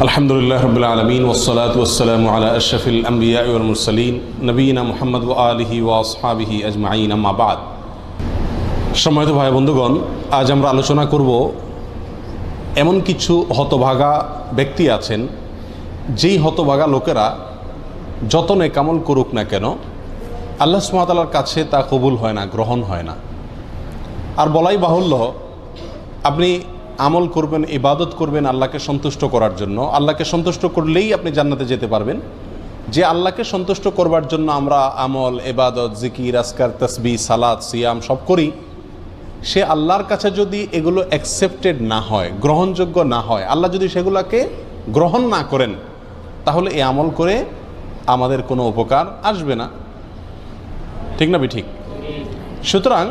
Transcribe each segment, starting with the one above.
আলহামদুলিল্লাহ রাব্বিল আলামিন ওয়াসসালাতু ওয়াসসালামু আলা আশরাফিল আমবিয়া ওয়াল মুরসালিন নবিয়িনা মুহাম্মদ ওয়া আলিহি ওয়া আসহাবিহি আজমাইন আম্মা বাদ। সম্মানিত ভাই বন্ধুগণ, আজ আমরা আলোচনা করব এমন কিছু হতভাগা ব্যক্তি আছেন যেই হতভাগা লোকেরা যত নেকামল করুক না কেন আল্লাহ সুবহানাহু ওয়া তাআলার কাছে তা কবুল হয় না, গ্রহণ হয় না। আর বলাই বাহুল্য, আপনি আমল করবেন, ইবাদত করবেন আল্লাহকে সন্তুষ্ট করার জন্য, আল্লাহকে সন্তুষ্ট করলেই আপনি জান্নাতে যেতে পারবেন। যে আল্লাহকে সন্তুষ্ট করবার জন্য আমরা আমল, ইবাদত, জিকির, আজকার, তাসবিহ, সালাত, সিয়াম সব করি, সে আল্লাহর কাছে যদি এগুলো অ্যাকসেপ্টেড না হয়, গ্রহণযোগ্য না হয়, আল্লাহ যদি সেগুলোকে গ্রহণ না করেন, তাহলে এই আমল করে আমাদের কোনো উপকার আসবে না। ঠিক না ঠিক? সুতরাং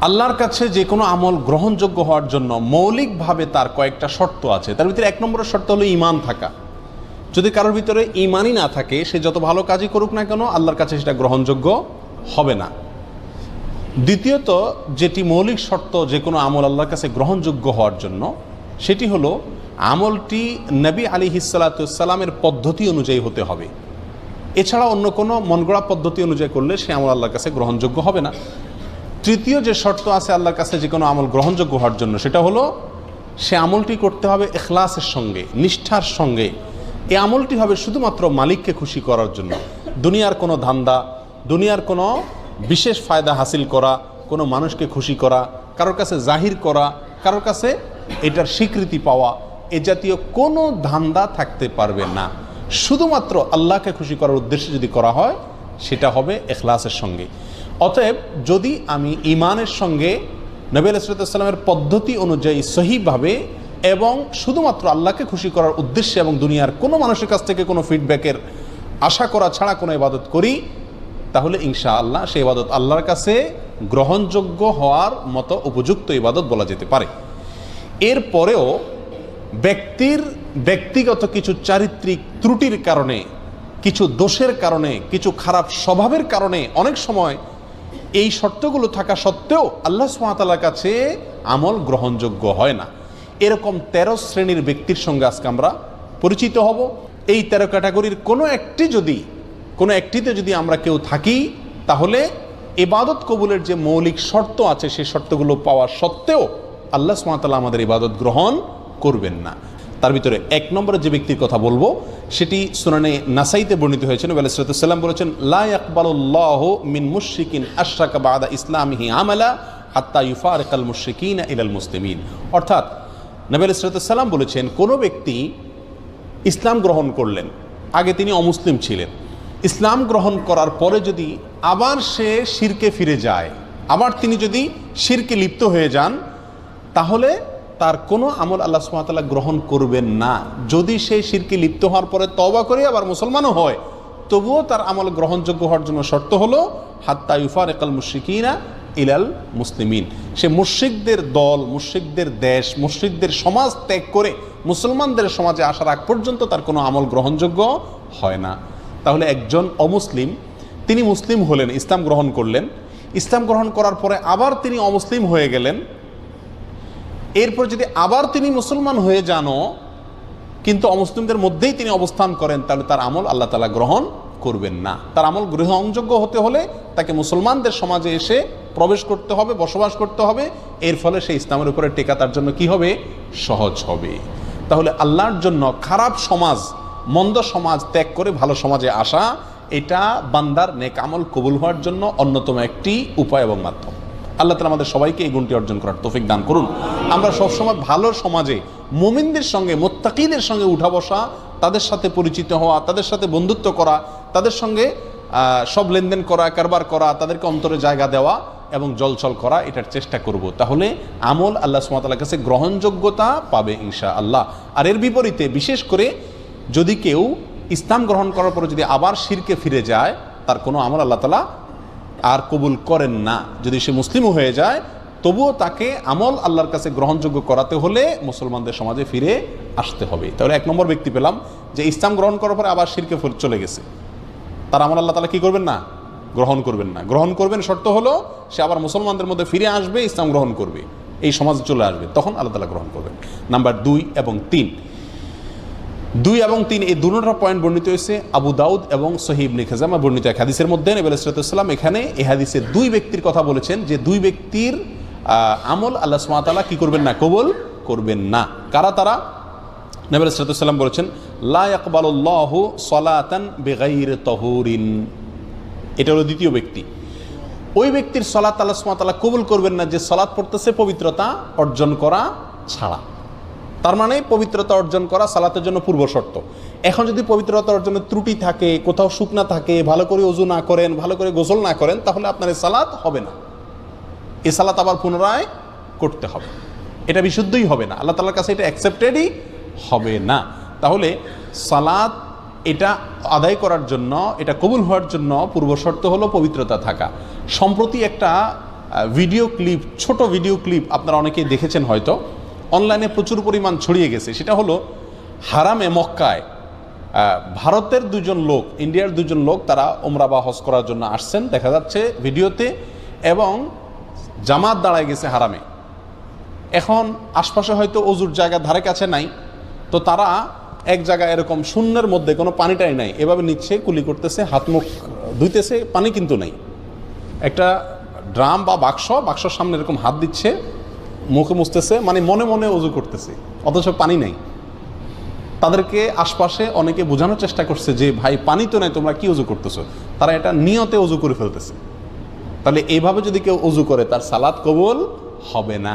আল্লাহর কাছে যে কোনো আমল গ্রহণযোগ্য হওয়ার জন্য মৌলিকভাবে তার কয়েকটা শর্ত আছে। তার ভিতরে এক নম্বরের শর্ত হলো ঈমান থাকা। যদি কারোর ভিতরে ঈমানই না থাকে, সে যত ভালো কাজই করুক না কেন আল্লাহর কাছে সেটা গ্রহণযোগ্য হবে না। দ্বিতীয়ত, যেটি মৌলিক শর্ত যে কোনো আমল আল্লাহর কাছে গ্রহণযোগ্য হওয়ার জন্য, সেটি হলো আমলটি নবী আলাইহিসসালামের পদ্ধতি অনুযায়ী হতে হবে। এছাড়া অন্য কোনো মনগড়া পদ্ধতি অনুযায়ী করলে সে আমল আল্লাহর কাছে গ্রহণযোগ্য হবে না। তৃতীয় যে শর্ত আছে আল্লাহর কাছে যে কোনো আমল গ্রহণযোগ্য হওয়ার জন্য, সেটা হলো সে আমলটি করতে হবে ইখলাসের সঙ্গে, নিষ্ঠার সঙ্গে। এই আমলটি হবে শুধুমাত্র মালিককে খুশি করার জন্য। দুনিয়ার কোনো ধান্দা, দুনিয়ার কোনো বিশেষ ফায়দা হাসিল করা, কোনো মানুষকে খুশি করা, কারোর কাছে জাহির করা, কারোর কাছে এটার স্বীকৃতি পাওয়া, এ জাতীয় কোনো ধান্দা থাকতে পারবে না। শুধুমাত্র আল্লাহকে খুশি করার উদ্দেশ্যে যদি করা হয়, সেটা হবে ইখলাসের সঙ্গে। অতএব যদি আমি ঈমানের সঙ্গে নবী আলাইহিস সালামের পদ্ধতি অনুযায়ী সহিভাবে এবং শুধুমাত্র আল্লাহকে খুশি করার উদ্দেশ্যে এবং দুনিয়ার কোনো মানুষের কাছ থেকে কোনো ফিডব্যাকের আশা করা ছাড়া কোনো ইবাদত করি, তাহলে ইনশাআল্লাহ সেই ইবাদত আল্লাহর কাছে গ্রহণযোগ্য হওয়ার মতো উপযুক্ত ইবাদত বলা যেতে পারে। এরপরেও ব্যক্তির ব্যক্তিগত কিছু চারিত্রিক ত্রুটির কারণে, কিছু দোষের কারণে, কিছু খারাপ স্বভাবের কারণে অনেক সময় এই শর্তগুলো থাকা সত্ত্বেও আল্লাহ সুবহানাহু ওয়া তাআলার কাছে আমল গ্রহণযোগ্য হয় না। এরকম 13 শ্রেণীর ব্যক্তির সঙ্গে আজকে আমরা পরিচিত হব। এই 13 ক্যাটাগরির কোনো একটিতে যদি আমরা কেউ থাকি, তাহলে ইবাদত কবুলের যে মৌলিক শর্ত আছে সেই শর্তগুলো পাওয়া সত্ত্বেও আল্লাহ সুবহানাহু ওয়া তাআলা আমাদের ইবাদত গ্রহণ করবেন না। তার ভিতরে এক নম্বরে যে ব্যক্তির কথা বলবো, সেটি সুনানে নাসাইতে বর্ণিত হয়েছে। নবী আলাইহিস সালাম বলেছেন, লা ইয়াকবালুল্লাহু মিন মুশরিকিন আশরাকা বা'দা ইসলামিহি আমালা হাত্তা ইউফারিকাল মুশরিকিনা ইলাল মুসলিমিন। অর্থাৎ নবী আলাইহিস সালাম বলেছেন, কোনো ব্যক্তি ইসলাম গ্রহণ করলেন, আগে তিনি অমুসলিম ছিলেন, ইসলাম গ্রহণ করার পরে যদি আবার সে শিরকে ফিরে যায়, আবার তিনি যদি শিরকে লিপ্ত হয়ে যান, তাহলে তার কোনো আমল আল্লাহ সুবহানাহু ওয়া তাআলা গ্রহণ করবেন না। যদি সেই শিরকে লিপ্ত হওয়ার পরে তওবা করে আবার মুসলমানও হয়, তবুও তার আমল গ্রহণযোগ্য হওয়ার জন্য শর্ত হলো হাত্তা ইউফারিকাল মুশরিকিনা ইলাল মুসলিমিন। সে মুশরিকদের দল, মুশরিকদের দেশ, মুশরিকদের সমাজ ত্যাগ করে মুসলমানদের সমাজে আসার আগ পর্যন্ত তার কোনো আমল গ্রহণযোগ্য হয় না। তাহলে একজন অমুসলিম, তিনি মুসলিম হলেন, ইসলাম গ্রহণ করলেন, ইসলাম গ্রহণ করার পরে আবার তিনি অমুসলিম হয়ে গেলেন, এরপর যদি আবার তিনি মুসলমান হয়ে যানও কিন্তু অমুসলিমদের মধ্যেই তিনি অবস্থান করেন, তাহলে তার আমল আল্লাহ তাআলা গ্রহণ করবেন না। তার আমল গ্রহণযোগ্য হতে হলে তাকে মুসলমানদের সমাজে এসে প্রবেশ করতে হবে, বসবাস করতে হবে। এর ফলে সেই ইসলামের উপরে টেকা তার জন্য কি হবে? সহজ হবে। তাহলে আল্লাহর জন্য খারাপ সমাজ, মন্দ সমাজ ত্যাগ করে ভালো সমাজে আসা, এটা বান্দার নেক আমল কবুল হওয়ার জন্য অন্যতম একটি উপায় এবং মাধ্যম। আল্লাহ তাআলা আমাদের সবাইকে এই গুণটি অর্জন করার তৌফিক দান করুন। আমরা সবসময় ভালো সমাজে মুমিনদের সঙ্গে, মুত্তাকিদের সঙ্গে উঠা বসা, তাদের সাথে পরিচিত হওয়া, তাদের সাথে বন্ধুত্ব করা, তাদের সঙ্গে সব লেনদেন করা, কারবার করা, তাদেরকে অন্তরে জায়গা দেওয়া এবং জলচল করা, এটার চেষ্টা করব। তাহলে আমল আল্লাহ সুবহানাহু ওয়া তাআলার কাছে গ্রহণযোগ্যতা পাবে ইনশাআল্লাহ। আর এর বিপরীতে বিশেষ করে যদি কেউ ইসলাম গ্রহণ করার পরে যদি আবার শিরকে ফিরে যায়, তার কোনো আমল আল্লাহ তাআলা আর কবুল করেন না। যদি সে মুসলিমও হয়ে যায়, তবুও তাকে আমল আল্লাহর কাছে গ্রহণযোগ্য করাতে হলে মুসলমানদের সমাজে ফিরে আসতে হবে। তাহলে এক নম্বর ব্যক্তি পেলাম যে ইসলাম গ্রহণ করার পরে আবার শিরকে চলে গেছে, তার আমল আল্লাহ তাআলা কি করবেন না? গ্রহণ করবেন না। গ্রহণ করবেন শর্ত হলো সে আবার মুসলমানদের মধ্যে ফিরে আসবে, ইসলাম গ্রহণ করবে। এই সমাজে চলে আসবে, তখন আল্লাহ তাআলা গ্রহণ করবেন। নাম্বার 2 এবং 3, 2 এবং 3 এই দুটো পয়েন্ট বর্ণিত হয়েছে আবু দাউদ এবং সহিহ ইবনে খাজামা বর্ণিত এক হাদিসের মধ্যে। নবী আলাইহিস সালাম এখানে এই হাদিসে 2 ব্যক্তির কথা বলেছেন, যে 2 ব্যক্তির আমল আল্লাহ সুবহানাহু ওয়া তাআলা কি করবেন না, কবুল করবেন না। কারা তারা? নবী আলাইহিস সালাম বলেছেন লা ইয়াকবালুল্লাহু সালাতান বিগাইরি তাহুরিন। এটা হলো দ্বিতীয় ব্যক্তি। ওই ব্যক্তির সালাত আল্লাহ সুবহানাহু ওয়া তাআলা কবুল করবেন না যে সালাত পড়তেছে পবিত্রতা অর্জন করা ছাড়া। তার মানে পবিত্রতা অর্জন করা সালাতের জন্য পূর্ব শর্ত। এখন যদি পবিত্রতা অর্জনের ত্রুটি থাকে, কোথাও শুকনা থাকে, ভালো করে ওযু না করেন, ভালো করে গোসল না করেন, তাহলে আপনার এই সালাত হবে না। এই সালাত আবার পুনরায় করতে হবে, এটা বিশুদ্ধই হবে না, আল্লাহ তাআলার কাছে এটা অ্যাকসেপ্টেডই হবে না। তাহলে সালাত এটা আদায় করার জন্য, এটা কবুল হওয়ার জন্য পূর্ব শর্ত হলো পবিত্রতা থাকা। সম্প্রতি একটা ভিডিও ক্লিপ, ছোট ভিডিও ক্লিপ আপনারা অনেকেই দেখেছেন হয়তো, অনলাইনে প্রচুর পরিমাণ ছড়িয়ে গেছে। সেটা হলো হারামে মক্কায় ভারতের 2 জন লোক, ইন্ডিয়ার 2 জন লোক, তারা উমরা বা হজ করার জন্য আসছেন দেখা যাচ্ছে ভিডিওতে, এবং জামাত দাঁড়ায় গেছে হারামে। এখন আশপাশে হয়তো অজুর জায়গা ধারে কাছে নাই, তো তারা এক জায়গায় এরকম শূন্যের মধ্যে কোনো পানিটাই নাই, এভাবে নিচ্ছে, কুলি করতেছে, হাত মুখ ধুইতেছে, পানি কিন্তু নেই। একটা ড্রাম বা বাক্সর সামনে এরকম হাত দিচ্ছে, মুখে মুছতেছে, মানে মনে মনে অজু করতেছে, অথচ পানি নেই। তাদেরকে আশপাশে অনেকে বোঝানোর চেষ্টা করছে যে ভাই পানি তো নাই, তোমরা কি অজু করতেছো। তারা এটা নিয়তে অজু করে ফেলতেছে। তাহলে এইভাবে যদি কেউ অজু করে তার সালাত কবুল হবে না।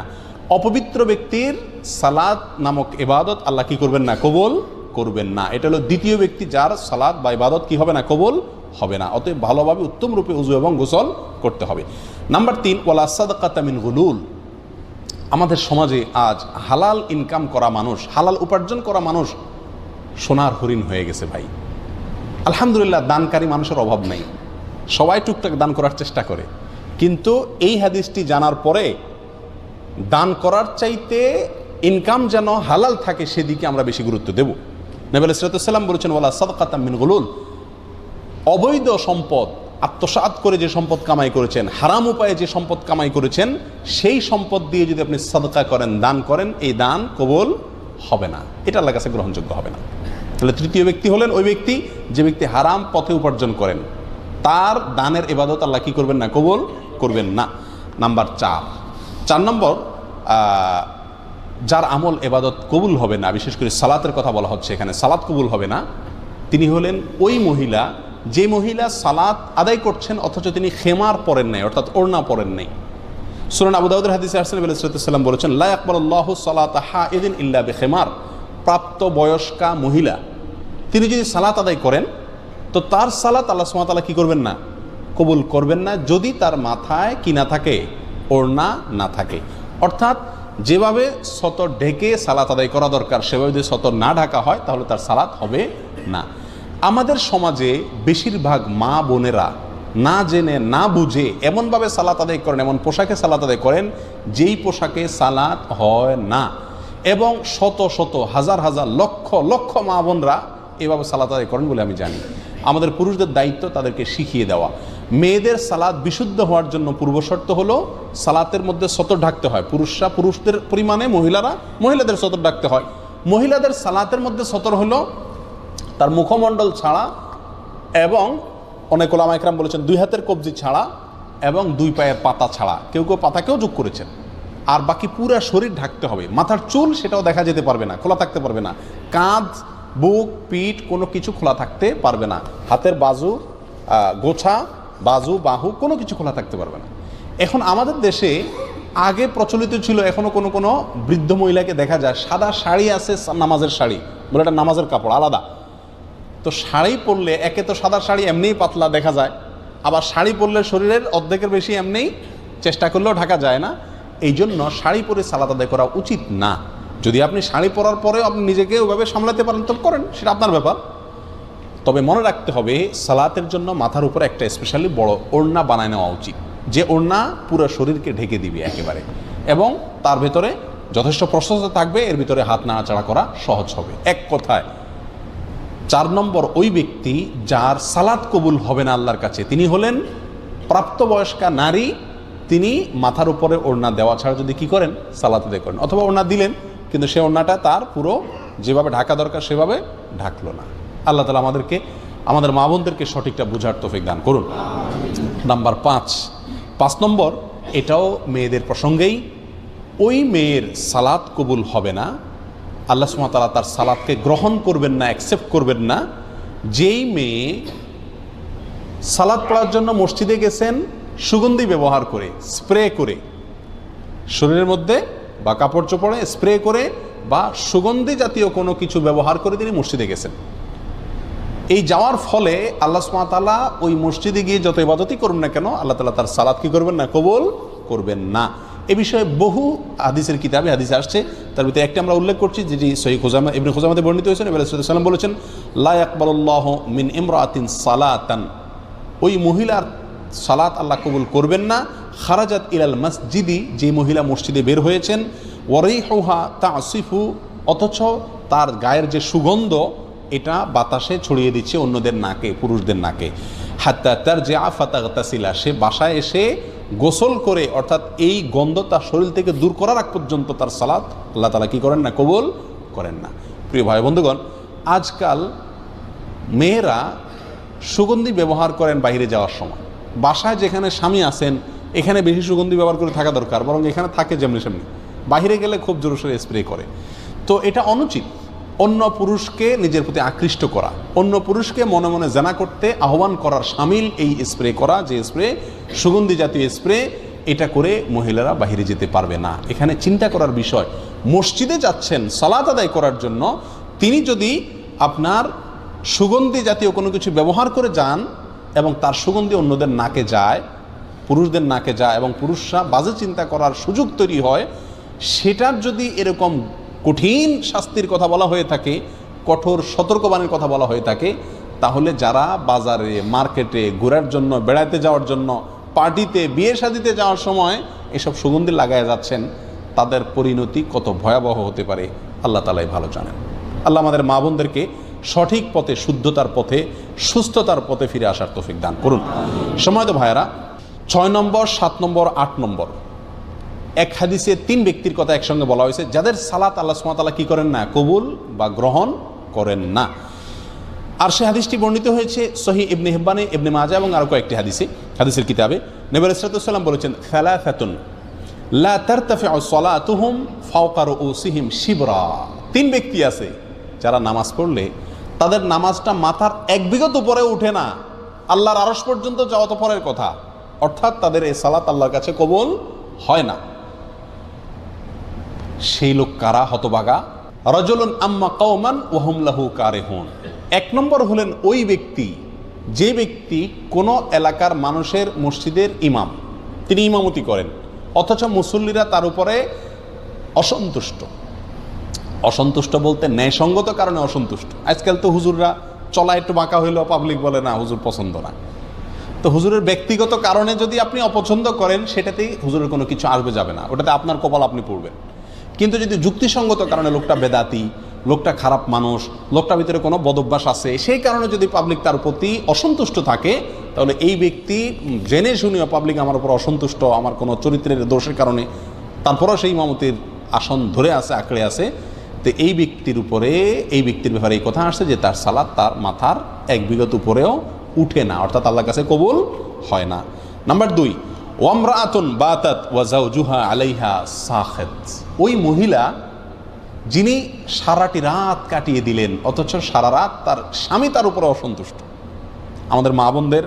অপবিত্র ব্যক্তির সালাত নামক ইবাদত আল্লাহ কি করবেন না, কবুল করবেন না। এটা হলো দ্বিতীয় ব্যক্তি যার সালাত বা ইবাদত কি হবে না, কবুল হবে না। অতএব ভালোভাবে উত্তম রূপে ওযু এবং গোসল করতে হবে। নাম্বার 3, ওয়ালা সাদাকাতা মিন গুলুল। আমাদের সমাজে আজ হালাল ইনকাম করা মানুষ, হালাল উপার্জন করা মানুষ সোনার হরিণ হয়ে গেছে ভাই। আলহামদুলিল্লাহ, দানকারী মানুষের অভাব নেই, সবাই টুকটাক দান করার চেষ্টা করে। কিন্তু এই হাদিসটি জানার পরে দান করার চাইতে ইনকাম যেন হালাল থাকে সেদিকে আমরা বেশি গুরুত্ব দেব। নবী আলাইহিস সালাম বলেছেন ওয়ালা সাদকাতা মিন গুলুল। অবৈধ সম্পদ আত্মসাৎ করে যে সম্পদ কামাই করেছেন, হারাম উপায়ে যে সম্পদ কামাই করেছেন, সেই সম্পদ দিয়ে যদি আপনি সাদকা করেন, দান করেন, এই দান কবুল হবে না, এটা আল্লাহর কাছে গ্রহণযোগ্য হবে না। তাহলে তৃতীয় ব্যক্তি হলেন ওই ব্যক্তি যে ব্যক্তি হারাম পথে উপার্জন করেন, তার দানের ইবাদত আল্লাহ কি করবেন না, কবুল করবেন না। নাম্বার 4 নম্বর, যার আমল ইবাদত কবুল হবে না, বিশেষ করে সালাতের কথা বলা হচ্ছে এখানে, সালাত কবুল হবে না, তিনি হলেন ওই মহিলা যে মহিলা সালাত আদায় করছেন অথচ তিনি খেমার পরেন নাই, অর্থাৎ ওড়না পরেন নাই। সুনান আবু দাউদের হাদিসে আসছে নবী আলাইহিস সাল্লাম বলেছেন লা ইয়াকবালুল্লাহু সালাতা হাইদিন ইল্লা বিখিমার। প্রাপ্ত বয়স্কা মহিলা তিনি যদি সালাত আদায় করেন তো তার সালাত আল্লাহ সুবহানাহু ওয়া তাআলা কি করবেন না, কবুল করবেন না, যদি তার মাথায় কি না থাকে, ওড়না না থাকে। অর্থাৎ যেভাবে সতর ঢেকে সালাত আদায় করা দরকার সেভাবে যদি সতর না ঢাকা হয় তাহলে তার সালাত হবে না। আমাদের সমাজে বেশিরভাগ মা বোনেরা না জেনে না বুঝে এমনভাবে সালাত আদায় করেন, এমন পোশাকে সালাত আদায় করেন যেই পোশাকে সালাত হয় না, এবং শত শত হাজার হাজার লক্ষ লক্ষ মা বোনরা এভাবে সালাত আদায় করেন বলে আমি জানি। আমাদের পুরুষদের দায়িত্ব তাদেরকে শিখিয়ে দেওয়া। মেয়েদের সালাত বিশুদ্ধ হওয়ার জন্য পূর্বশর্ত হলো সালাতের মধ্যে সতর ঢাকতে হয়। পুরুষরা পুরুষদের পরিমাণে, মহিলারা মহিলাদের সতর ঢাকতে হয়। মহিলাদের সালাতের মধ্যে সতর হলো তার মুখমণ্ডল ছাড়া, এবং অনেক ওলামা ইকরাম বলেছেন 2 হাতের কবজি ছাড়া এবং 2 পায়ের পাতা ছাড়া, কেউ কেউ পাতাকেও যোগ করেছেন। আর বাকি পুরা শরীর ঢাকতে হবে। মাথার চুল সেটাও দেখা যেতে পারবে না, খোলা থাকতে পারবে না। কাঁধ, বুক, পিঠ কোনো কিছু খোলা থাকতে পারবে না। হাতের বাজু, গোছা, বাজু, বাহু কোনো কিছু খোলা থাকতে পারবে না। এখন আমাদের দেশে আগে প্রচলিত ছিল, এখনও কোনো কোনো বৃদ্ধ মহিলাকে দেখা যায় সাদা শাড়ি আছে, নামাজের শাড়ি বলে, এটা নামাজের কাপড় আলাদা। তো শাড়ি পরলে একে তো সাদা শাড়ি এমনিই পাতলা দেখা যায়, আবার শাড়ি পরলে শরীরের অর্ধেকের বেশি এমনিই চেষ্টা করলেও ঢাকা যায় না। এই জন্য শাড়ি পরে সালাত আদায় করা উচিত না। যদি আপনি শাড়ি পরার পরেও আপনি নিজেকে ওইভাবে সামলাতে পারেন তো করেন, সেটা আপনার ব্যাপার। তবে মনে রাখতে হবে সালাতের জন্য মাথার উপরে একটা স্পেশালি বড় ওড়না বানায় নেওয়া উচিত, যে ওড়না পুরো শরীরকে ঢেকে দিবে একেবারে, এবং তার ভেতরে যথেষ্ট প্রশস্ত থাকবে, এর ভিতরে হাত নাড়াচাড়া করা সহজ হবে। এক কথায় 4 নম্বর, ওই ব্যক্তি যার সালাত কবুল হবে না আল্লাহর কাছে, তিনি হলেন প্রাপ্তবয়স্কা নারী তিনি মাথার উপরে ওড়না দেওয়া ছাড়া যদি কি করেন, সালাত আদায় করেন, অথবা ওড়না দিলেন কিন্তু সে ওড়নাটা তার পুরো যেভাবে ঢাকা দরকার সেভাবে ঢাকলো না। আল্লাহ তাআলা আমাদেরকে, আমাদের মা বোনদেরকে সঠিকটা বুঝার তৌফিক দান করুন। নাম্বার 5 নম্বর, এটাও মেয়েদের প্রসঙ্গেই, ওই মেয়ের সালাত কবুল হবে না, আল্লাহ সুবহানাহু ওয়া তাআলা তার সালাতকে গ্রহণ করবেন না, অ্যাকসেপ্ট করবেন না, যেই মেয়ে সালাত পড়ার জন্য মসজিদে গেছেন সুগন্ধি ব্যবহার করে, স্প্রে করে, শরীরের মধ্যে বা কাপড় চোপড়ে স্প্রে করে বা সুগন্ধি জাতীয় কোনো কিছু ব্যবহার করে তিনি মসজিদে গেছেন। এই যাওয়ার ফলে আল্লাহ সুবহানাহু ওয়া তাআলা ওই মসজিদে গিয়ে যত ইবাদতই করুন না কেন, আল্লাহ তাআলা তার সালাত কি করবেন না, কবুল করবেন না। এ বিষয়ে বহু হাদিসের কিতাবে হাদিস আসছে, তার ভিতরে একটা আমরা উল্লেখ করছি যেটি সহিহ খুজাইমা ইবনে খুজাইমাতে বর্ণিত হয়েছে। নবী সাল্লাল্লাহু আলাইহি ওয়াসাল্লাম বলেছেন, লা ইয়াকবালুল্লাহু মিন ইমরাতিন সালাতান, ওই মহিলার সালাত আল্লাহ কবুল করবেন না, খারাজাত ইলাল মসজিদি, যে মহিলা মসজিদে বের হয়েছেন, ওয়ারিহুহা তাসিফু, অথচ তার গায়ের যে সুগন্ধ এটা বাতাসে ছড়িয়ে দিচ্ছে অন্যদের নাকে, পুরুষদের নাকে, হাত্তা তারজিআ ফাতাগতাসিলা, সে বাসায় এসে গোসল করে, অর্থাৎ এই গন্ধ তার শরীর থেকে দূর করার আগ পর্যন্ত তার সালাত আল্লাহ তাআলা কি করেন না, কবুল করেন না। প্রিয় ভাই বন্ধুগণ, আজকাল মেয়েরা সুগন্ধি ব্যবহার করেন বাইরে যাওয়ার সময়, বাসায় যেখানে স্বামী আছেন এখানে বেশি সুগন্ধি ব্যবহার করে থাকা দরকার, বরং এখানে থাকে যেমনি সেমনি, বাহিরে গেলে খুব জোরসোরে স্প্রে করে। তো এটা অনুচিত। অন্য পুরুষকে নিজের প্রতি আকৃষ্ট করা, অন্য পুরুষকে মনে মনে জানা করতে আহ্বান করার শামিল এই স্প্রে করা, যে স্প্রে সুগন্ধি জাতীয় স্প্রে, এটা করে মহিলারা বাহিরে যেতে পারবে না। এখানে চিন্তা করার বিষয়, মসজিদে যাচ্ছেন সালাত আদায় করার জন্য, তিনি যদি আপনার সুগন্ধি জাতীয় কোনো কিছু ব্যবহার করে যান এবং তার সুগন্ধি অন্যদের নাকে যায়, পুরুষদের নাকে যায়, এবং পুরুষরা বাজে চিন্তা করার সুযোগ তৈরি হয়, সেটার যদি এরকম কঠিন শাস্তির কথা বলা হয়ে থাকে, কঠোর সতর্কবাণীর কথা বলা হয়ে থাকে, তাহলে যারা বাজারে, মার্কেটে ঘোরার জন্য, বেড়াতে যাওয়ার জন্য, পার্টিতে, বিয়ে শাদিতে যাওয়ার সময় এসব সুগন্ধি লাগায় যাচ্ছেন, তাদের পরিণতি কত ভয়াবহ হতে পারে আল্লাহ তাআলাই ভালো জানেন। আল্লাহ আমাদের মা বোনদেরকে সঠিক পথে, শুদ্ধতার পথে, সুস্থতার পথে ফিরে আসার তৌফিক দান করুন। সময়ত ভাইয়েরা, 6 নম্বর, 7 নম্বর, 8 নম্বর, এক হাদিসে 3 ব্যক্তির কথা একসঙ্গে বলা হয়েছে যাদের সালাত আল্লাহ সুবহানাহু ওয়া তাআলা কি করেন না, কবুল বা গ্রহণ করেন না। আর সে হাদিসটি বর্ণিত হয়েছে সহিহ ইবনে হিব্বানে, ইবনে মাজাহ এবং আরও কয়েকটি হাদিসের কিতাবে। নবী আলাইহিস সালাতু ওয়াস সালাম বলেছেন, সালাসাতুন লা তারতাফিউ সালাতুহুম ফাওকা রুউসিহিম শিবরা, 3 ব্যক্তি আছে যারা নামাজ পড়লে তাদের নামাজটা মাথার 1 বিঘত উপরে উঠে না, আল্লাহর আরশ পর্যন্ত যাওয়া তো পরের কথা, অর্থাৎ তাদের এই সালাত আল্লাহর কাছে কবুল হয় না। সেই লোক কারা? হতবাগা। রাজুলুন আম্মা কওমান ওয়া হুম লাহু কারিহুন, 1 নম্বর হলেন ওই ব্যক্তি, যে ব্যক্তি কোনো এলাকার মানুষের মসজিদের ইমাম, তিনি ইমামতি করেন, অথচ মুসল্লিরা তার উপরে অসন্তুষ্ট। অসন্তুষ্ট বলতে ন্যায়সঙ্গত কারণে অসন্তুষ্ট। আজকাল তো হুজুররা চলা একটু বাঁকা হইলেও পাবলিক বলে না, হুজুর পছন্দ না। তো হুজুরের ব্যক্তিগত কারণে যদি আপনি অপছন্দ করেন, সেটাতেই হুজুরের কোনো কিছু আসবে যাবে না, ওটাতে আপনার কপাল আপনি পড়বেন। কিন্তু যদি যুক্তিসঙ্গত কারণে, লোকটা বেদাতি, লোকটা খারাপ মানুষ, লোকটার ভিতরে কোনো বদভ্যাস আছে, সেই কারণে যদি পাবলিক তার প্রতি অসন্তুষ্ট থাকে, তাহলে এই ব্যক্তি জেনে শুনিও পাবলিক আমার উপর অসন্তুষ্ট, আমার কোনো চরিত্রের দোষের কারণে, তারপরও সেই ইমামতির আসন ধরে আছে, আঁকড়ে আছে, তো এই ব্যক্তির উপরে, এই ব্যক্তির ব্যাপারে এই কথা আসছে যে তার সালাত তার মাথার 1 বিঘত উপরেও উঠে না, অর্থাৎ আল্লাহর কাছে কবুল হয় না। নাম্বার 2, ওয়ামরাআতুন বাতাত ওয়া যাওজুহা আলাইহা সাখিত, ওই মহিলা যিনি সারাটি রাত কাটিয়ে দিলেন অথচ সারা রাত তার স্বামী তার উপরে অসন্তুষ্ট। আমাদের মা বোনদের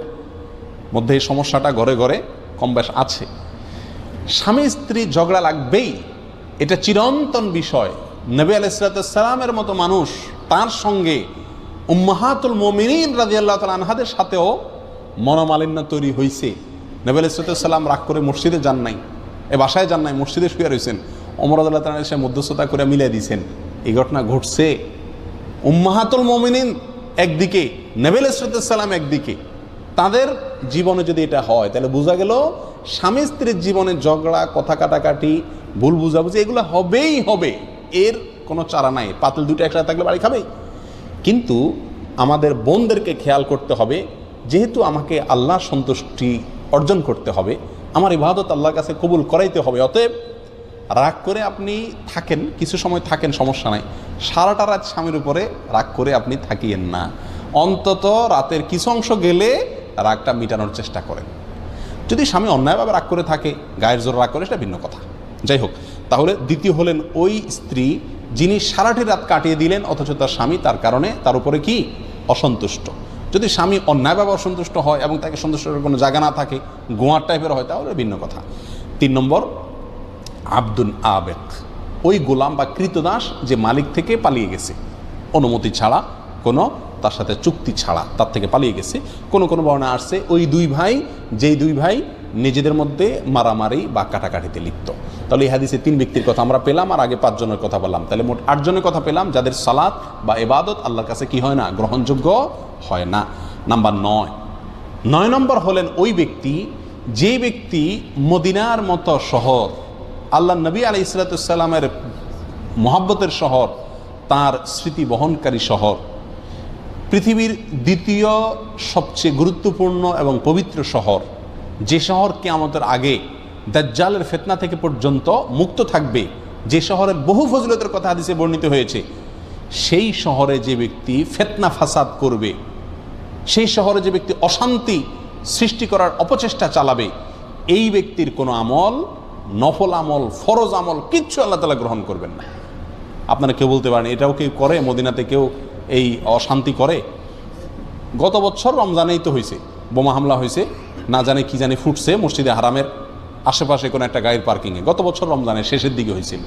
মধ্যে এই সমস্যাটা ঘরে ঘরে কম বেশ আছে। স্বামী স্ত্রী ঝগড়া লাগবেই, এটা চিরন্তন বিষয়। নবী আলাইহিস সালামের মতো মানুষ, তার সঙ্গে উম্মাহাতুল মুমিনিন রাদিয়াল্লাহু তাআলা আনহাদের সাথেও মনোমালিন্য তৈরি হয়েছে। নবী আলাইহিস সালাম রাগ করে মসজিদে যান নাই, বাসায় যান নাই, মসজিদে শুয়ে রয়েছেন, ওমর রাদিয়াল্লাহু তাআলা এসে মধ্যস্থতা করে মিলিয়ে দিয়েছেন। এই ঘটনা ঘটছে। উম্মাহাতুল মুমিনিন একদিকে, নবী আলাইহিস সালাম একদিকে, তাদের জীবনে যদি এটা হয় তাহলে বোঝা গেল স্বামী স্ত্রীর জীবনে ঝগড়া, কথা কাটাকাটি, ভুল বুঝাবুঝি এগুলো হবেই হবে, এর কোনো চারা নাই। পাতিল দুটো একসাথে থাকলে বাড়ি খাবেই। কিন্তু আমাদের বোনদেরকে খেয়াল করতে হবে, যেহেতু আমাকে আল্লাহ সন্তুষ্টি অর্জন করতে হবে, আমার ইবাদত আল্লাহর কাছে কবুল করাইতে হবে। অতএব রাগ করে আপনি থাকেন, কিছু সময় থাকেন, সমস্যা নাই। সারাটা রাত স্বামীর উপরে রাগ করে আপনি থাকিয়েন না। অন্তত রাতের কিছু অংশ গেলে রাগটা মিটানোর চেষ্টা করেন। যদি স্বামী অন্যায়ভাবে রাগ করে থাকে, গায়ের জোর রাগ করে, সেটা ভিন্ন কথা। যাই হোক, তাহলে দ্বিতীয় হলেন ওই স্ত্রী যিনি সারাটি রাত কাটিয়ে দিলেন অথচ তার স্বামী তার কারণে তার উপরে কি অসন্তুষ্ট। যদি স্বামী অন্যায়ভাবে অসন্তুষ্ট হয় এবং তাকে সন্তুষ্ট করার কোনো জায়গা না থাকে, গোয়ার টাইপের হয়, তাহলে ভিন্ন কথা। 3 নম্বর, আব্দুন আবেক, ওই গোলাম বা কৃতদাস যে মালিক থেকে পালিয়ে গেছে অনুমতি ছাড়া, কোনো তার সাথে চুক্তি ছাড়া তার থেকে পালিয়ে গেছে। কোনো কোনো বর্ণনা আসছে ওই দুই ভাই, যেই দুই ভাই নিজেদের মধ্যে মারামারি বা কাটাকাটিতে লিপ্ত। তাহলে এই হাদিসে 3 ব্যক্তির কথা আমরা পেলাম, আর আগে 5 জনের কথা বললাম। তাহলে মোট 8 জনের কথা পেলাম যাদের সালাত বা ইবাদত আল্লাহর কাছে কি হয় না, গ্রহণযোগ্য হয় না। নাম্বার 9 নম্বর হলেন ওই ব্যক্তি, যে ব্যক্তি মদিনার মতো শহর, আল্লাহ নবী আলাইহিস সালামের মহব্বতের শহর, তার স্মৃতি বহনকারী শহর, পৃথিবীর দ্বিতীয় সবচেয়ে গুরুত্বপূর্ণ এবং পবিত্র শহর, যে শহর কিয়ামতের আগে দাজ্জালের ফিতনা থেকে পর্যন্ত মুক্ত থাকবে, যে শহরের বহু ফজিলতের কথা হাদিসে বর্ণিত হয়েছে, সেই শহরে যে ব্যক্তি ফিতনা ফাসাদ করবে, সেই শহরে যে ব্যক্তি অশান্তি সৃষ্টি করার অপচেষ্টা চালাবে, এই ব্যক্তির কোনো আমল, নফল আমল, ফরজ আমল কিচ্ছু আল্লাহ তাআলা গ্রহণ করবেন না। আপনারা কেউ বলতে পারেন এটাও কেউ করে, মদিনাতে কেউ এই অশান্তি করে? গত বছর রমজানেই তো হয়েছে, বোমা হামলা হয়েছে, না জানে কি জানি ফুটছে মসজিদে হারামের আশেপাশে কোনো একটা গাড়ির পার্কিংয়ে, গত বছর রমজানের শেষের দিকে হয়েছিল।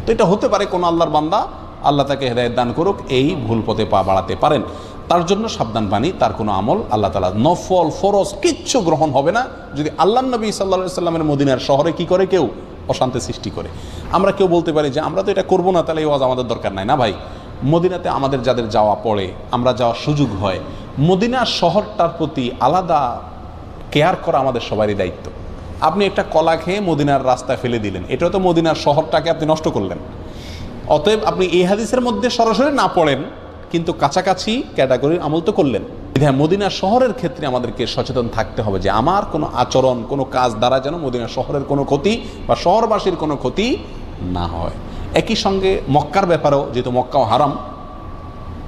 তো এটা হতে পারে কোনো আল্লাহর বান্দা, আল্লাহ তাকে হেদায়েত দান করুক, এই ভুল পথে পা বাড়াতে পারেন। তার জন্য সাবধান বাণী, তার কোনো আমল আল্লাহ তাআলা নফল ফরজ কিচ্ছু গ্রহণ হবে না যদি আল্লাহ নবী সাল্লাল্লাহু আলাইহি সাল্লামের মদিনার শহরে কি করে, কেউ অশান্তি সৃষ্টি করে। আমরা কেউ বলতে পারি যে আমরা তো এটা করবো না, তাহলে এই ওয়াজ আমাদের দরকার নাই। না ভাই, মদিনাতে আমাদের যাদের যাওয়া পড়ে, আমরা যাওয়ার সুযোগ হয়, মদিনার শহরটার প্রতি আলাদা কেয়ার করা আমাদের সবারই দায়িত্ব। আপনি একটা কলা খেয়ে মদিনার রাস্তায় ফেলে দিলেন, এটাও তো মদিনার শহরটাকে আপনি নষ্ট করলেন। অতএব আপনি এই হাদিসের মধ্যে সরাসরি না পড়েন, কিন্তু কাছাকাছি ক্যাটাগরির আমল তো করলেন। মদিনা শহরের ক্ষেত্রে আমাদেরকে সচেতন থাকতে হবে যে আমার কোনো আচরণ, কোনো কাজ দ্বারা যেন মদিনা শহরের কোনো ক্ষতি বা শহরবাসীর কোনো ক্ষতি না হয়। একই সঙ্গে মক্কার ব্যাপারেও, যেহেতু মক্কাও হারাম,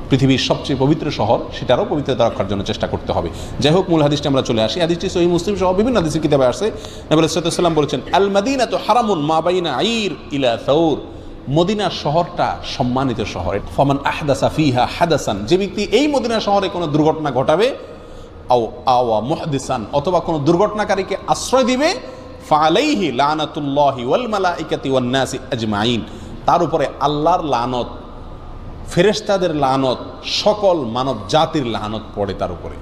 পৃথিবীর সবচেয়ে পবিত্র শহর, সেটারও পবিত্রতা রক্ষার জন্য চেষ্টা করতে হবে। যাই হোক, মূল হাদিসটা আমরা চলে আসি। হাদিসটি সহিহ মুসলিম সহ বিভিন্ন হাদিসের কিতাবে আসছে। নবী সাল্লাল্লাহু আলাইহি ওয়াসাল্লাম বলেছেন, আল মাদিনাতু হারামুন মা বাইনা আইর ইলা সাউর, মদিনা শহরটা সম্মানিত শহর। ফামান আহদাসা ফিহা হাদাসান, যে ব্যক্তি এই মদিনা শহরে কোনো দুর্ঘটনা ঘটাবে, আওয়া মুহদিসান, অথবা কোনো দুর্ঘটনাকারীকে আশ্রয় দিবে, ফাআলাইহি লানাতুল্লাহি ওয়াল মালাইকাতি ওয়ান নাসি আজমাইন, তার উপরে আল্লাহর লানত, ফেরেশতাদের লানত, সকল মানব জাতির লানত পড়ে তার উপরে।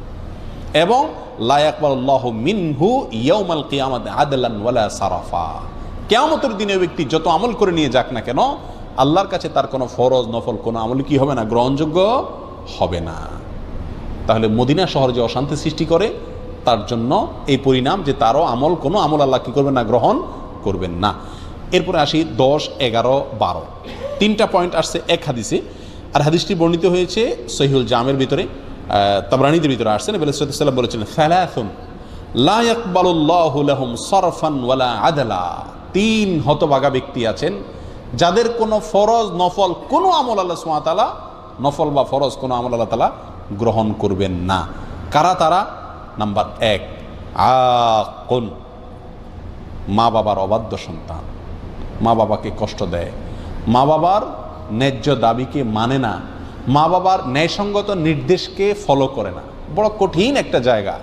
এবং লা ইয়াকবালুল্লাহু মিনহু ইয়াউমাল কিয়ামাতি আদলান ওয়ালা সারাফা, কিয়ামতের দিনে ব্যক্তি যত আমল করে নিয়ে যাক না কেন, আল্লাহর কাছে তার কোনো ফরজ নফল কোনো আমল কি হবে না, গ্রহণযোগ্য হবে না। তাহলে মদিনা শহর যে অশান্তি সৃষ্টি করে, তার জন্য এই পরিণাম যে তারও আমল, কোনো আমল আল্লাহ কি করবেন না, গ্রহণ করবেন না। এরপরে আসি 10, 11, 12, 3টা পয়েন্ট আসছে এক হাদিসে। আর হাদিসটি বর্ণিত হয়েছে সহিহুল জামের ভিতরে, তাবরানীদের ভিতরে আসছে। নবী সাল্লাল্লাহু আলাইহি ওয়াসাল্লাম বলেছেন, সালাসুন লা ইয়াকবালুল্লাহু লাহুম সারফান ওয়ালা আদলা, 3 হতভাগা ব্যক্তি আছেন যাদের কোনো ফরজ নফল কোনো আমল আল্লাহ সুবহানাহু ওয়া তাআলা, নফল বা ফরজ কোনো আমল আল্লাহ তাআলা গ্রহণ করবেন না। কারা তারা? নাম্বার 1, আকুন, মা বাবার অবাধ্য সন্তান, মা বাবাকে কষ্ট দেয়, মা বাবার ন্যায্য দাবিকে মানে না, মা বাবার ন্যায়সঙ্গত নির্দেশকে ফলো করে না। বড় কঠিন একটা জায়গা,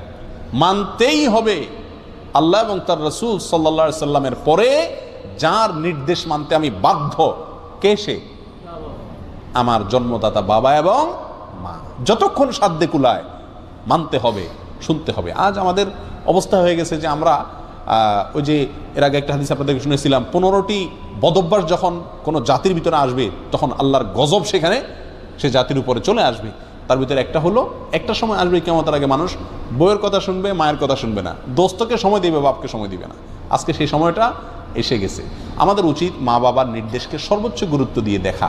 মানতেই হবে আল্লাহ এবং তার রাসূল সাল্লাল্লাহু আলাইহি সাল্লামের পরে যার নির্দেশ মানতে আমি বাধ্য, কে সে? আমার জন্মদাতা বাবা এবং মা। যতক্ষণ সাধ্যে কুলায় মানতে হবে, শুনতে হবে। আজ আমাদের অবস্থা হয়ে গেছে যে আমরা ওই যে এর আগে একটা হাদিস আপনাদেরকে শুনেছিলাম, 15টি বদভ্যাস যখন কোনো জাতির ভিতরে আসবে, তখন আল্লাহর গজব সেখানে সে জাতির উপরে চলে আসবে। তার ভিতরে একটা হলো, একটা সময় আসবে কিয়ামতের আগে মানুষ বউয়ের কথা শুনবে, মায়ের কথা শুনবে না, দোস্তকে সময় দিবে, বাপকে সময় দিবে না। আজকে সেই সময়টা এসে গেছে। আমাদের উচিত মা বাবার নির্দেশকে সর্বোচ্চ গুরুত্ব দিয়ে দেখা।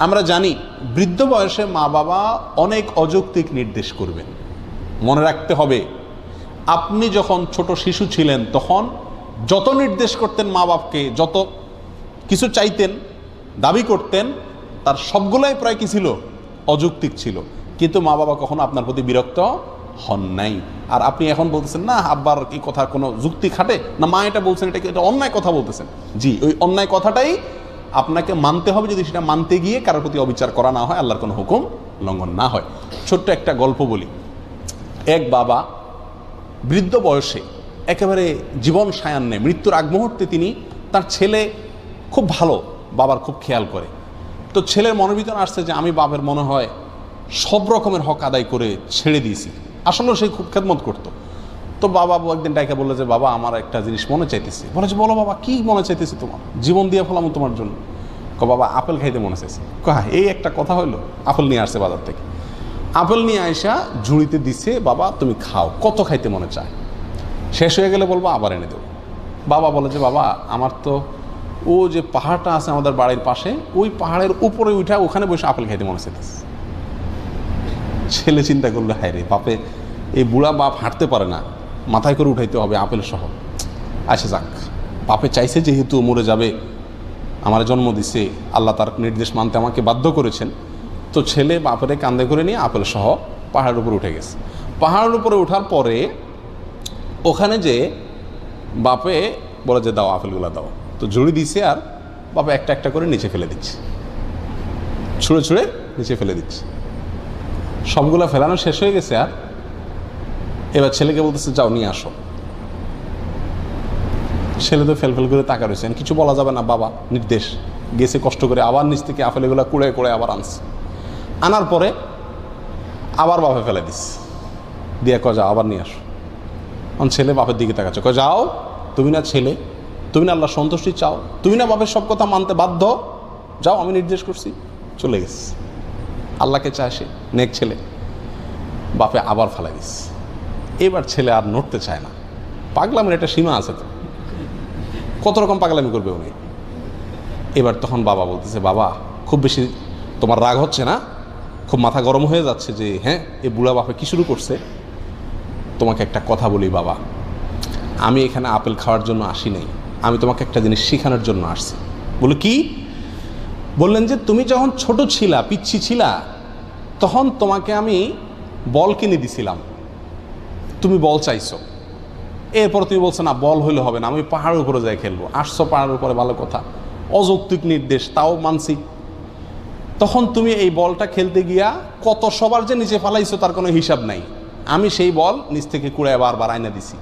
আমরা জানি বৃদ্ধ বয়সে মা বাবা অনেক অযৌক্তিক নির্দেশ করবেন। মনে রাখতে হবে, আপনি যখন ছোট শিশু ছিলেন তখন যত নির্দেশ করতেন মা বাপকে, যত কিছু চাইতেন, দাবি করতেন, তার সবগুলাই প্রায় কি ছিল? অযৌক্তিক ছিল। কিন্তু মা বাবা কখনো আপনার প্রতি বিরক্ত হন নাই। আর আপনি এখন বলতেছেন না আব্বার এই কথা কোনো যুক্তি খাটে না, মা এটা বলছেন এটা অন্যায় কথা বলতেছেন। জি, ওই অন্যায় কথাটাই আপনাকে মানতে হবে, যদি সেটা মানতে গিয়ে কারোর প্রতি অবিচার করা না হয়, আল্লাহর কোনো হুকুম লঙ্ঘন না হয়। ছোট্ট একটা গল্প বলি। এক বাবা বৃদ্ধ বয়সে একেবারে জীবন সায়ান্নে মৃত্যুর আগ মুহূর্তে তিনি, তার ছেলে খুব ভালো, বাবার খুব খেয়াল করে। তো ছেলের মনের ভিতরে আসছে যে আমি বাবার মনে হয় সব রকমের হক আদায় করে ছেড়ে দিয়েছি। আসলেও সে খুব খেদমত করতো। তো বাবা একদিন ডাইকা বললো যে বাবা আমার একটা জিনিস মনে চাইতেছি। বলে যে বলো বাবা, কি মনে চাইতেছি তোমার? জীবন দিয়ে ফেলাম তোমার জন্য। বাবা আপেল খাইতে মনে চাইছে। এই একটা কথা হইলো? আপেল নিয়ে আসছে বাজার থেকে। আপেল নিয়ে আইসা ঝুড়িতে দিছে, বাবা তুমি খাও, কত খাইতে মনে চায়, শেষ হয়ে গেলে বলবো আবার এনে দেবো। বাবা বলে যে বাবা আমার তো ও যে পাহাড়টা আছে আমাদের বাড়ির পাশে, ওই পাহাড়ের উপরে উঠা ওখানে বসে আপেল খাইতে মনে চাইতেছে। ছেলে চিন্তা করলো, হায় রে বাপে, এই বুড়া বাপ হাঁটতে পারে না, মাথায় করে উঠাইতে হবে আপেল সহ। আচ্ছা যাক, বাপে চাইছে যেহেতু মরে যাবে, আমার জন্ম দিছে, আল্লাহ তার নির্দেশ মানতে আমাকে বাধ্য করেছেন। তো ছেলে বাপের কান্দে করে নিয়ে আপেল সহ পাহাড়ের উপরে উঠে গেছে। পাহাড়ের উপরে ওঠার পরে ওখানে যে বাপে বলে যে দাও আপেলগুলো দাও, তো ঝুড়ি দিছে আর বাপে একটা একটা করে নিচে ফেলে দিচ্ছে, ছুঁড়ে ছুঁড়ে নিচে ফেলে দিচ্ছে। সবগুলা ফেলানো শেষ হয়ে গেছে। আর এবার ছেলেকে বলতেছে যাও নিয়ে আসো। ছেলে তো ফেল করে তাকা রয়েছে, কিছু বলা যাবে না, বাবা নির্দেশ। গেছে কষ্ট করে, আবার নিচ থেকে আপেলগুলো কুড়ে কুড়ে আবার আনছে। আনার পরে আবার বাপে ফেলে দিস দিয়ে যাও আবার নিয়ে আসো। ছেলে বাপের দিকে তাকাচ্ছে, যাও, তুমি না ছেলে, তুমি না আল্লাহ সন্তুষ্টি চাও, তুমি না বাপের সব কথা মানতে বাধ্য, যাও আমি নির্দেশ করছি। চলে গেছে, আল্লাহকে চায় সে, নেক ছেলে। বাপে আবার ফেলাই দিস। এবার ছেলে আর নড়তে চায় না। পাগলামের একটা সীমা আছে তো, কত রকম পাগলামি করবে উনি। এবার তখন বাবা বলতেছে, বাবা খুব বেশি তোমার রাগ হচ্ছে না? খুব মাথা গরম হয়ে যাচ্ছে যে হ্যাঁ এ বুড়া বাপে কি শুরু করছে? তোমাকে একটা কথা বলি বাবা, আমি এখানে আপেল খাওয়ার জন্য আসি নাই, আমি তোমাকে একটা জিনিস শেখানোর জন্য আসছি। বলে কি? বললেন যে তুমি যখন ছোট ছিলা, পিচ্ছি ছিলা, তখন তোমাকে আমি বল কিনে দিছিলাম, তুমি বল চাইছো। এরপর তুমি বলছো না বল হইলে হবে না, আমি পাহাড়ের উপরে যাই খেলবো। আসছো পাহাড়ের উপরে, ভালো কথা, অযৌক্তিক নির্দেশ, তাও মানছি। তখন তুমি এই বলটা খেলতে গিয়া কত সবার যে নিচে ফালাইছো তার কোনো হিসাব নাই। আমি সেই বল নিচ থেকে কুড়ে বারবার আয়না দিছি।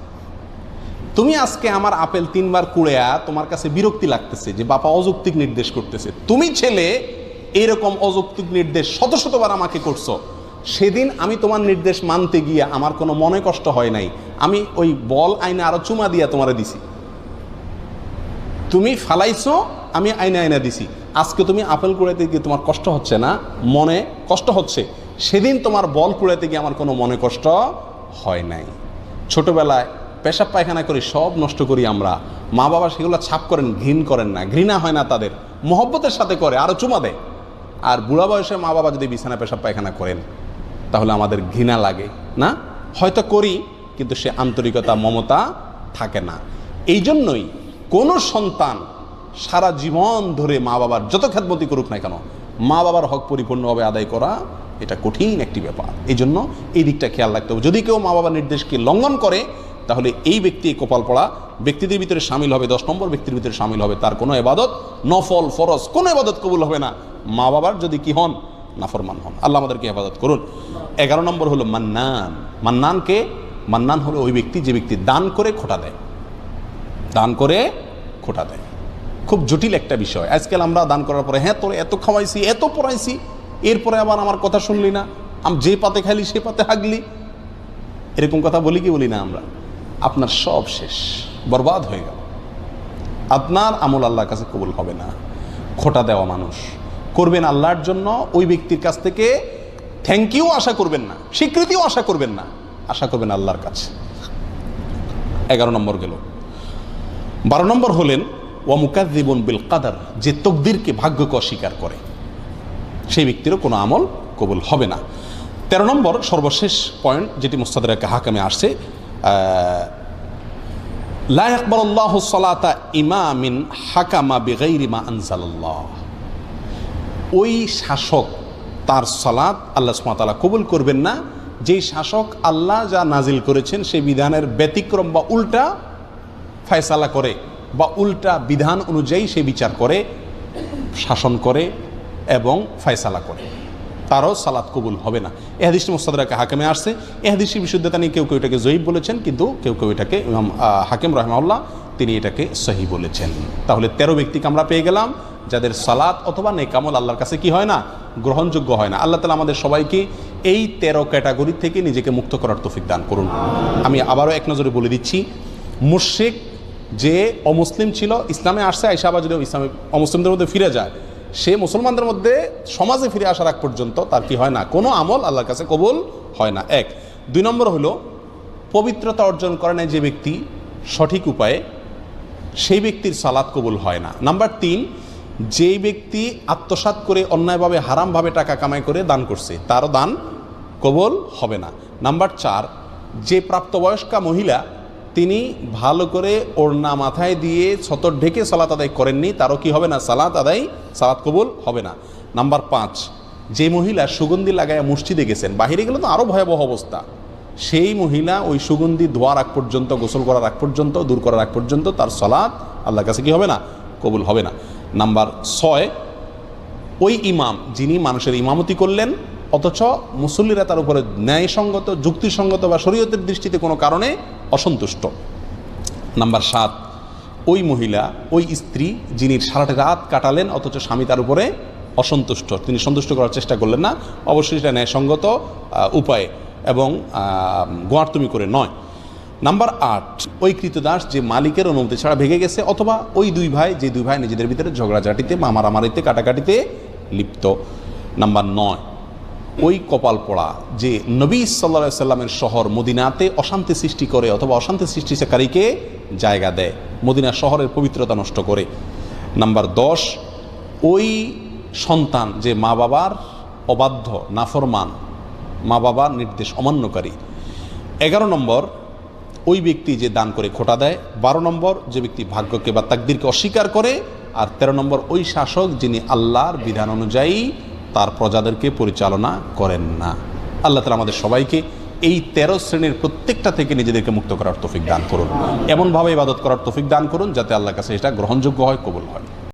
তুমি আজকে আমার আপেল 3 বার কুড়েয়া তোমার কাছে বিরক্তি লাগতেছে যে বাবা অযৌক্তিক নির্দেশ করতেছে। তুমি ছেলে এইরকম অযৌক্তিক নির্দেশ শত শতবার আমাকে করছো। সেদিন আমি তোমার নির্দেশ মানতে গিয়ে আমার কোনো মনে কষ্ট হয় নাই, আমি ওই বল আইনে আরো চুমা দিয়া তোমারে দিছি। তুমি ফালাইছো, আমি আইনে আইনা দিছি। আজকে তুমি আপেল কুড়াইতে গিয়ে তোমার কষ্ট হচ্ছে না, মনে কষ্ট হচ্ছে। সেদিন তোমার বল কুড়াইতে গিয়ে আমার কোনো মনে কষ্ট হয় নাই। ছোটবেলায় পেশাব পায়খানা করি, সব নষ্ট করি আমরা। মা বাবা সেগুলো ছাপ করেন, ঘৃণ করেন না, ঘৃণা হয় না তাদের, মহব্বতের সাথে করে, আরও চুমা দেয়। আর বুড়া বয়সে মা বাবা যদি বিছানা পেশাব পায়খানা করেন তাহলে আমাদের ঘৃণা লাগে না? হয়তো করি, কিন্তু সে আন্তরিকতা মমতা থাকে না। এই জন্যই কোনো সন্তান সারা জীবন ধরে মা বাবার যত খেদমতি করুক না কেন, মা বাবার হক পরিপূর্ণভাবে আদায় করা এটা কঠিন একটি ব্যাপার। এই জন্য এই দিকটা খেয়াল রাখতে হবে। যদি কেউ মা বাবার নির্দেশকে লঙ্ঘন করে তাহলে এই ব্যক্তি কপাল পড়া ব্যক্তিদের ভিতরে সামিল হবে, 10 নম্বর ব্যক্তির ভিতরে সামিল হবে। তার কোনো ইবাদত, নফল ফরজ কোনো ইবাদত কবুল হবে না মা বাবার যদি কি হন, নাফরমান হন। আল্লাহ আমাদেরকে হেফাজত করুন। 11 নম্বর হলো মান্নান। মান্নানকে, মান্নান হলো ওই ব্যক্তি যে ব্যক্তি দান করে খোটা দেয়। দান করে খোটা দেয় খুব জটিল একটা বিষয়। আজকাল আমরা দান করার পরে হ্যাঁ তোরে এত খাওয়াইছি, এত পড়াইছি, এরপরে আবার আমার কথা শুনলি না, আমি যে পাতে খাইলি সে পাতে হাগলি, এরকম কথা বলি কি বলি না আমরা? আপনার সব শেষ, বরবাদ হয়ে গেল। আপনার আমল আল্লাহর কাছে কবুল হবে না। খোটা দেওয়া মানুষ করবেন আল্লাহর জন্য, ওই ব্যক্তির কাছ থেকে থ্যাংক ইউ আশা করবেন না, স্বীকৃতিও আশা করবেন না, আশা করবেন আল্লাহর কাছে। 11 নম্বর গেল। 12 নম্বর হলেন ওয়া মুকাযযিবুন বিল কাদার, যে তকদিরকে, ভাগ্যকে অস্বীকার করে, সেই ব্যক্তিরও কোনো আমল কবুল হবে না। 13 নম্বর সর্বশেষ পয়েন্ট যেটি মুস্তাদরাকে হাকামে আসছে, লা ইয়াকবালুল্লাহু সালাতা ইমামিন হাকামা বিগাইরি মা আনজালাল্লাহ, ওই শাসক তার সালাত আল্লাহ সুবহানাহু ওয়া তাআলা কবুল করবেন না যেই শাসক আল্লাহ যা নাজিল করেছেন সেই বিধানের ব্যতিক্রম বা উল্টা ফয়সালা করে বা উল্টা বিধান অনুযায়ী সে বিচার করে, শাসন করে এবং ফয়সালা করে, তারও সালাত কবুল হবে না। এ হাদিসটি মুস্তাদরাকে হাকিমে আসছে। এ হাদিসটির বিশুদ্ধতা নিয়ে কেউ কেউ এটাকে জয়ীফ বলেছেন, কিন্তু কেউ কেউ এটাকে ইমাম হাকিম রাহিমাহুল্লাহ তিনি এটাকে সহি বলেছেন। তাহলে 13 ব্যক্তিকে আমরা পেয়ে গেলাম যাদের সালাত অথবা নেকামল আল্লাহর কাছে কি হয় না, গ্রহণযোগ্য হয় না। আল্লাহ তাআলা আমাদের সবাইকে এই 13 ক্যাটাগরি থেকে নিজেকে মুক্ত করার তৌফিক দান করুন। আমি আবারও এক নজরে বলে দিচ্ছি, মুশরিক যে অমুসলিম ছিল, ইসলামে আসছে, আইসা আবার যদি ইসলামে অমুসলিমদের মধ্যে ফিরে যায়, সে মুসলমানদের মধ্যে সমাজে ফিরে আসার আগ পর্যন্ত তার কি হয় না, কোনো আমল আল্লাহর কাছে কবুল হয় না। 1। 2 নম্বর হলো পবিত্রতা অর্জন করে না যে ব্যক্তি সঠিক উপায়ে, সেই ব্যক্তির সালাত কবুল হয় না। নাম্বার 3, যেই ব্যক্তি আত্মসাৎ করে অন্যায়ভাবে হারামভাবে টাকা কামাই করে দান করছে, তারও দান কবুল হবে না। নাম্বার 4, যে প্রাপ্তবয়স্কা মহিলা তিনি ভালো করে ওড়না মাথায় দিয়ে ছতর ঢেকে সালাত আদায় করেননি, তারও কি হবে না, সালাত কবুল হবে না। নাম্বার 5, যে মহিলা সুগন্ধি লাগায় মসজিদে গেছেন, বাহিরে গেলে তো আরও ভয়াবহ অবস্থা, সেই মহিলা ওই সুগন্ধি ধোয়ার আগ পর্যন্ত, গোসল করার আগ পর্যন্ত, দূর করার আগ পর্যন্ত তার সালাত আল্লাহর কাছে কি হবে না, কবুল হবে না। নাম্বার 6, ওই ইমাম যিনি মানুষের ইমামতি করলেন অথচ মুসল্লিরা তার উপরে ন্যায়সঙ্গত, যুক্তিসঙ্গত বা শরীয়তের দৃষ্টিতে কোনো কারণে অসন্তুষ্ট। নাম্বার 7, ওই মহিলা, ওই স্ত্রী যিনি সারাটা রাত কাটালেন অথচ স্বামী তার উপরে অসন্তুষ্ট, তিনি সন্তুষ্ট করার চেষ্টা করলেন না, অবশ্যই সেটা ন্যায়সঙ্গত উপায়ে এবং গোয়ার্তুমি করে নয়। নাম্বার 8, ওই কৃতদাস যে মালিকের অনুমতি ছাড়া ভেঙে গেছে, অথবা ওই দুই ভাই নিজেদের ভিতরে ঝগড়াঝাটিতে, মারামারিতে, কাটাকাটিতে লিপ্ত। নাম্বার 9, ওই কপাল পড়া যে নবী সাল্লাল্লাহু আলাইহি সাল্লামের শহর মদিনাতে অশান্তি সৃষ্টি করে অথবা অশান্তি সৃষ্টিকারীকে জায়গা দেয়, মদিনা শহরের পবিত্রতা নষ্ট করে। নাম্বার 10, ওই সন্তান যে মা বাবার অবাধ্য, নাফরমান, মা বাবার নির্দেশ অমান্যকারী। 11 নম্বর, ওই ব্যক্তি যে দান করে খোটা দেয়। 12 নম্বর, যে ব্যক্তি ভাগ্যকে বা তাকদীরকে অস্বীকার করে। আর 13 নম্বর, ওই শাসক যিনি আল্লাহর বিধান অনুযায়ী তার প্রজাদেরকে পরিচালনা করেন না। আল্লাহ তাআলা আমাদের সবাইকে এই 13 শ্রেণীর প্রত্যেকটা থেকে নিজেদেরকে মুক্ত করার তৌফিক দান করুন, এমনভাবে ইবাদত করার তৌফিক দান করুন যাতে আল্লাহর কাছে এটা গ্রহণযোগ্য হয়, কবুল হয়।